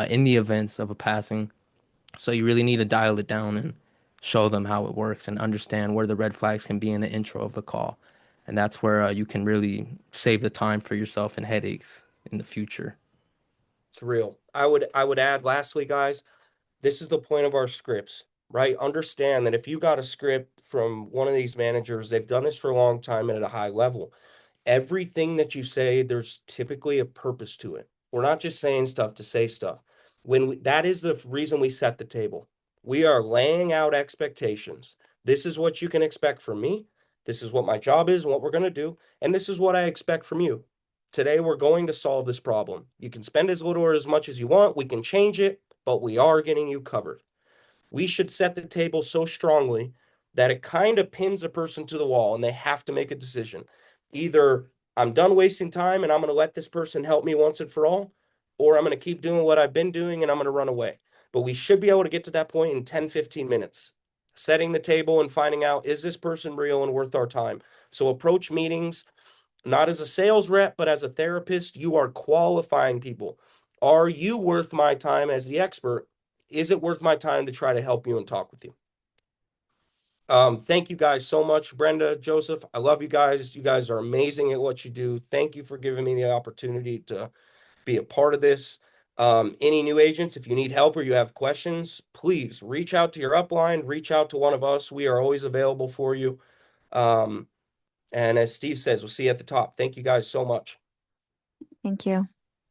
in the events of a passing. So you really need to dial it down and show them how it works and understand where the red flags can be in the intro of the call. And that's where you can really save the time for yourself and headaches in the future. It's real. I would add lastly, guys, this is the point of our scripts, right? Understand that if you got a script from one of these managers, they've done this for a long time and at a high level. Everything that you say, there's typically a purpose to it. We're not just saying stuff to say stuff. That is the reason we set the table. We are laying out expectations. This is what you can expect from me. This is what my job is and what we're going to do. And this is what I expect from you. Today, we're going to solve this problem. You can spend as little or as much as you want. We can change it, but we are getting you covered. We should set the table so strongly that it kind of pins a person to the wall and they have to make a decision. Either I'm done wasting time and I'm going to let this person help me once and for all, or I'm going to keep doing what I've been doing and I'm going to run away. But we should be able to get to that point in 10, 15 minutes, setting the table and finding out, is this person real and worth our time? So approach meetings not as a sales rep, but as a therapist. You are qualifying people. Are you worth my time as the expert? Is it worth my time to try to help you and talk with you? Thank you guys so much, Brenda, Joseph. I love you guys. You guys are amazing at what you do. Thank you for giving me the opportunity to be a part of this. Any new agents, if you need help or you have questions, please reach out to your upline, reach out to one of us. We are always available for you. And as Steve says, we'll see you at the top. Thank you guys so much. Thank you.